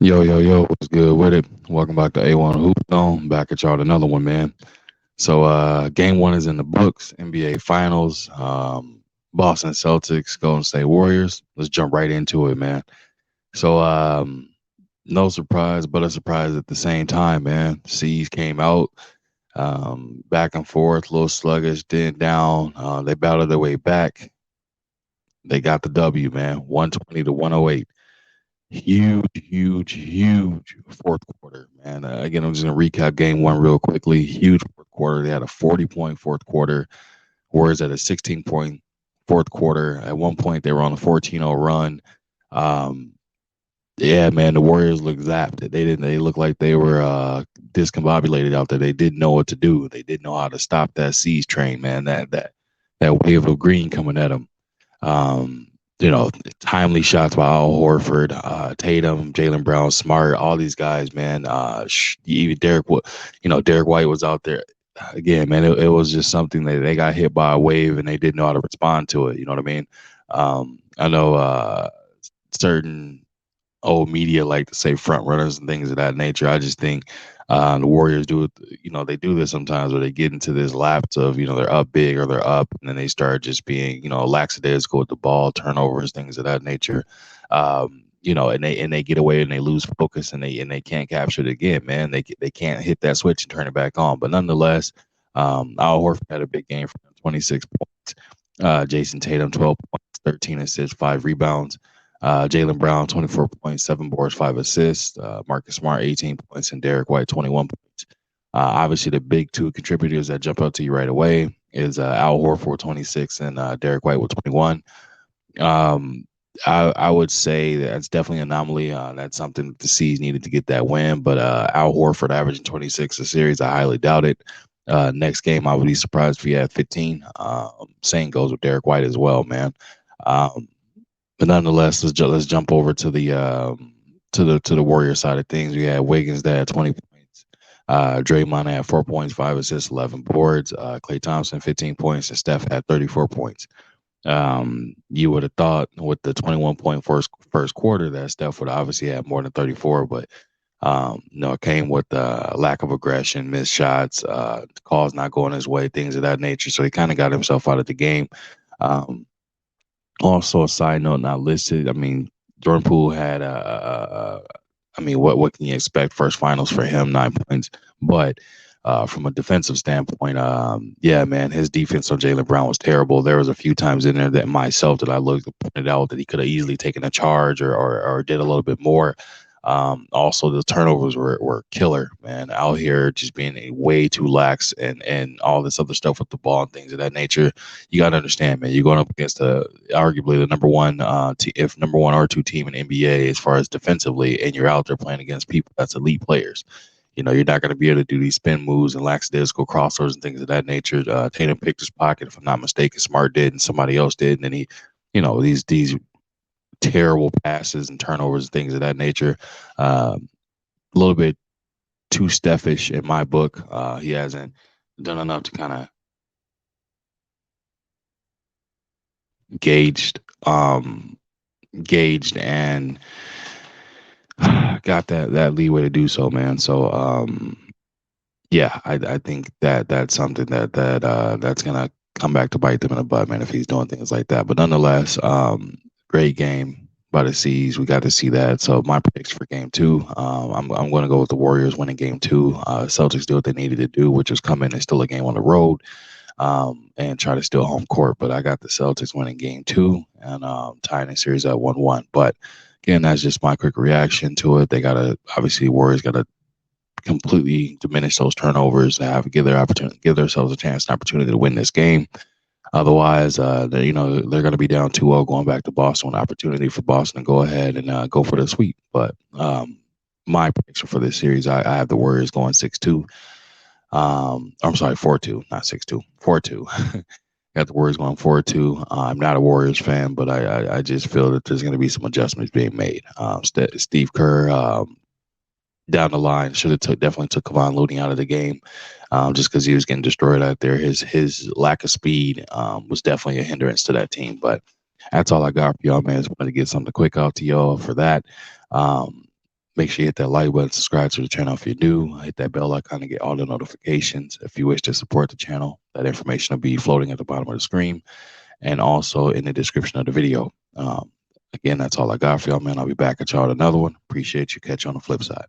Yo, yo, yo, what's good with it? Welcome back to A1 Hoop Zone. Back at y'all with another one, man. So game one is in the books, NBA Finals. Boston Celtics, Golden State Warriors. Let's jump right into it, man. So no surprise, but a surprise at the same time, man. C's came out, back and forth, a little sluggish, then down. They battled their way back. They got the W, man. 120 to 108. Huge, huge, huge fourth quarter, man. Again, I'm just gonna recap game one real quickly. Huge fourth quarter. They had a 40-point fourth quarter. Warriors at a 16-point fourth quarter. At one point, they were on a 14-0 run. Um, yeah, man, the Warriors looked zapped. They didn't. They looked like they were discombobulated out there. They didn't know what to do. They didn't know how to stop that siege train, man. That wave of green coming at them. Um, Timely shots by Al Horford, Tatum, Jalen Brown, Smart, all these guys, man. Even Derek White was out there again, man. It was just something that they got hit by a wave and they didn't know how to respond to it. You know what I mean? I know certain old media like to say front runners and things of that nature. I just think the Warriors do it. They do this sometimes where they get into this lapse of they're up big or they're up, and then they start just being lackadaisical with the ball, turnovers, things of that nature. And they get away and they lose focus and they can't capture it again. Man, they can't hit that switch and turn it back on. But nonetheless, Al Horford had a big game for him, 26 points. Jason Tatum, 12 points, 13 assists, 5 rebounds. Jalen Brown, 24 points, 7 boards, 5 assists. Marcus Smart, 18 points, and Derek White, 21 points. Obviously, the big two contributors that jump out to you right away is Al Horford, 26, and Derek White with 21. Um, I would say that's definitely an anomaly. That's something that the C's needed to get that win. But Al Horford averaging 26 a series, I highly doubt it. Next game, I would be surprised if he had 15. Same goes with Derek White as well, man. Um, but nonetheless, let's jump over to the Warrior side of things. We had Wiggins that had 20 points. Draymond had 4 points, 5 assists, 11 boards. Klay Thompson 15 points, and Steph had 34 points. You would have thought with the 21 point first quarter that Steph would obviously have more than 34, but no, it came with lack of aggression, missed shots, calls not going his way, things of that nature. So he kind of got himself out of the game. Um, Also, a side note not listed. I mean, Jordan Poole had I mean, what can you expect? First finals for him, 9 points. But from a defensive standpoint, yeah, man, his defense on Jalen Brown was terrible. There was a few times in there that myself that I looked pointed out that he could have easily taken a charge or did a little bit more. Also, the turnovers were killer, man. Out here just being a way too lax and all this other stuff with the ball and things of that nature. You got to understand, man. You're going up against arguably the number one, if number one or two team in NBA as far as defensively, and you're out there playing against people that's elite players. You're not going to be able to do these spin moves and lackadaisical crossovers and things of that nature. Tatum picked his pocket, if I'm not mistaken. Smart did, and somebody else did, and then he, these terrible passes and turnovers, things of that nature. A little bit too Steffish in my book. He hasn't done enough to kind of gauged, gauged and got that leeway to do so, man. So yeah, I think that's something that's gonna come back to bite them in the butt, man, if he's doing things like that. But nonetheless, great game by the C's. We got to see that. So my picks for game two, I'm going to go with the Warriors winning game two. Celtics do what they needed to do, which was come in and still a game on the road, and try to steal home court. But I got the Celtics winning game two and tying the series at 1-1. But again, that's just my quick reaction to it. They got to obviously Warriors got to completely diminish those turnovers to give themselves a chance, an opportunity to win this game. Otherwise, they're going to be down 2-0 going back to Boston. An opportunity for Boston to go ahead and go for the sweep. But my prediction for this series, I have the Warriors going 6-2. I'm sorry, 4-2, not 6-2, 4-2. Got the Warriors going 4-2. I'm not a Warriors fan, but I just feel that there's going to be some adjustments being made. Steve Kerr, down the line should have definitely took Kevon Looney out of the game, just because he was getting destroyed out there. His lack of speed was definitely a hindrance to that team. But that's all I got for y'all, man. Just wanted to get something quick out to y'all for that. Um, Make sure you hit that like button, subscribe to the channel if you're new, hit that bell icon to get all the notifications. If you wish to support the channel, that information will be floating at the bottom of the screen and also in the description of the video. Again, that's all I got for y'all, man. I'll be back at y'all with another one. Appreciate you. Catch you on the flip side.